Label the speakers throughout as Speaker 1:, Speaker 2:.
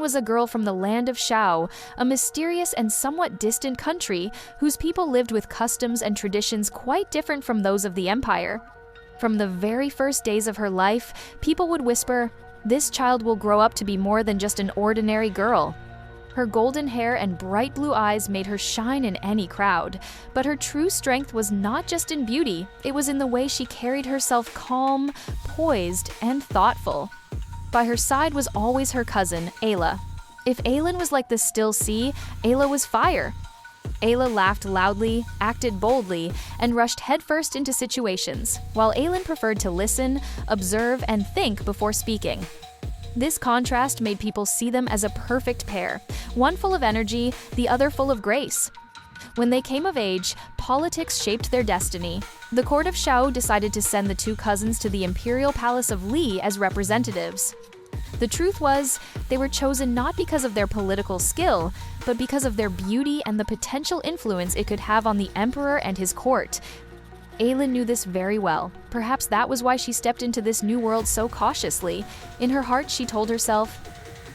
Speaker 1: was a girl from the land of Shaou, a mysterious and somewhat distant country whose people lived with customs and traditions quite different from those of the empire. From the very first days of her life, people would whisper, "This child will grow up to be more than just an ordinary girl." Her golden hair and bright blue eyes made her shine in any crowd, but her true strength was not just in beauty, it was in the way she carried herself calm, poised, and thoughtful. By her side was always her cousin, Ayla. If Aylin was like the still sea, Ayla was fire. Ayla laughed loudly, acted boldly, and rushed headfirst into situations, while Aylin preferred to listen, observe, and think before speaking. This contrast made people see them as a perfect pair, one full of energy, the other full of grace. When they came of age, politics shaped their destiny. The court of Shaou decided to send the two cousins to the imperial palace of Li as representatives. The truth was, they were chosen not because of their political skill, but because of their beauty and the potential influence it could have on the emperor and his court. Aylin knew this very well. Perhaps that was why she stepped into this new world so cautiously. In her heart, she told herself,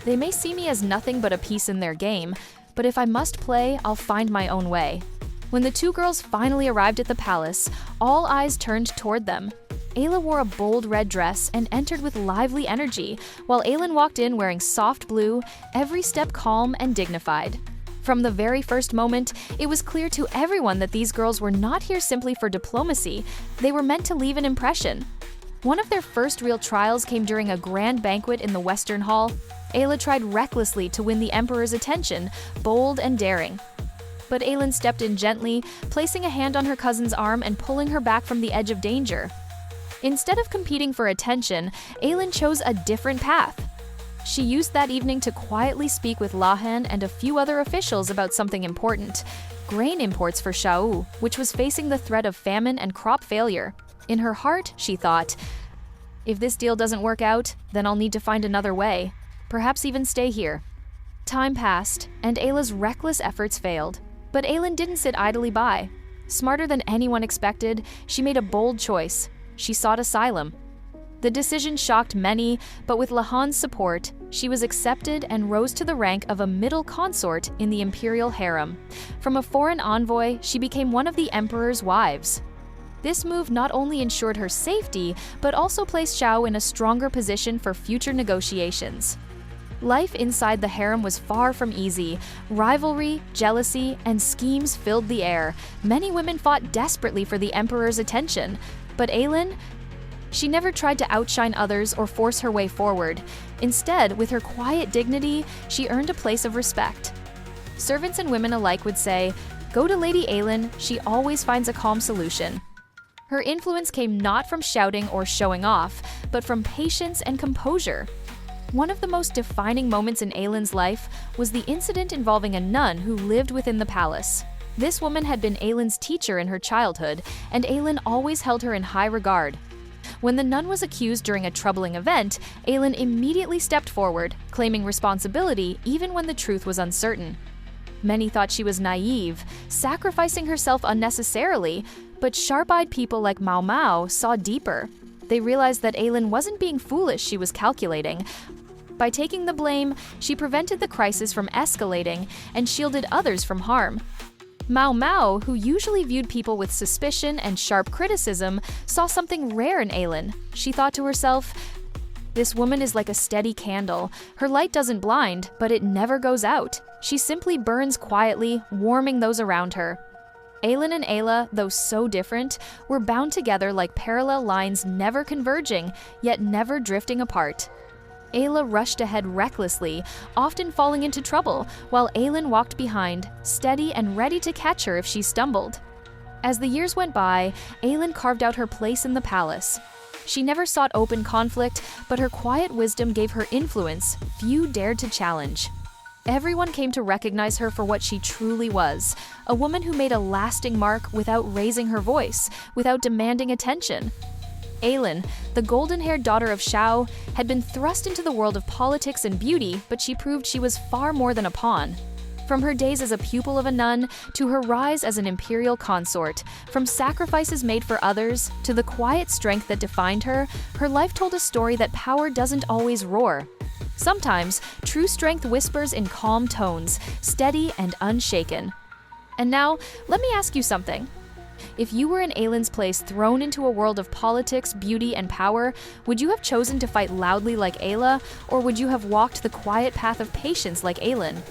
Speaker 1: "They may see me as nothing but a piece in their game, but if I must play, I'll find my own way." When the two girls finally arrived at the palace, all eyes turned toward them. Ayla wore a bold red dress and entered with lively energy, while Aylin walked in wearing soft blue, every step calm and dignified. From the very first moment, it was clear to everyone that these girls were not here simply for diplomacy, they were meant to leave an impression. One of their first real trials came during a grand banquet in the Western Hall. Ayla tried recklessly to win the emperor's attention, bold and daring. But Aylin stepped in gently, placing a hand on her cousin's arm and pulling her back from the edge of danger. Instead of competing for attention, Aylin chose a different path. She used that evening to quietly speak with Lahan and a few other officials about something important: grain imports for Shaou, which was facing the threat of famine and crop failure. In her heart, she thought, "If this deal doesn't work out, then I'll need to find another way, perhaps even stay here." Time passed, and Ayla's reckless efforts failed. But Aylin didn't sit idly by. Smarter than anyone expected, she made a bold choice. She sought asylum. The decision shocked many, but with Lahan's support, she was accepted and rose to the rank of a middle consort in the imperial harem. From a foreign envoy, she became one of the emperor's wives. This move not only ensured her safety, but also placed Shaou in a stronger position for future negotiations. Life inside the harem was far from easy. Rivalry, jealousy, and schemes filled the air. Many women fought desperately for the emperor's attention. But Aylin, she never tried to outshine others or force her way forward. Instead, with her quiet dignity, she earned a place of respect. Servants and women alike would say, "Go to Lady Aylin, she always finds a calm solution." Her influence came not from shouting or showing off, but from patience and composure. One of the most defining moments in Aylin's life was the incident involving a nun who lived within the palace. This woman had been Aylin's teacher in her childhood, and Aylin always held her in high regard. When the nun was accused during a troubling event, Aylin immediately stepped forward, claiming responsibility even when the truth was uncertain. Many thought she was naive, sacrificing herself unnecessarily, but sharp-eyed people like Maomao saw deeper. They realized that Aylin wasn't being foolish, she was calculating. By taking the blame, she prevented the crisis from escalating and shielded others from harm. Maomao, who usually viewed people with suspicion and sharp criticism, saw something rare in Aylin. She thought to herself, "This woman is like a steady candle. Her light doesn't blind, but it never goes out. She simply burns quietly, warming those around her." Aylin and Ayla, though so different, were bound together like parallel lines, never converging, yet never drifting apart. Ayla rushed ahead recklessly, often falling into trouble, while Aylin walked behind, steady and ready to catch her if she stumbled. As the years went by, Aylin carved out her place in the palace. She never sought open conflict, but her quiet wisdom gave her influence few dared to challenge. Everyone came to recognize her for what she truly was, a woman who made a lasting mark without raising her voice, without demanding attention. Aylin, the golden-haired daughter of Shaou, had been thrust into the world of politics and beauty, but she proved she was far more than a pawn. From her days as a pupil of a nun to her rise as an imperial consort, from sacrifices made for others to the quiet strength that defined her, her life told a story that power doesn't always roar. Sometimes, true strength whispers in calm tones, steady and unshaken. And now, let me ask you something. If you were in Aylin's place, thrown into a world of politics, beauty, and power, would you have chosen to fight loudly like Ayla, or would you have walked the quiet path of patience like Aylin?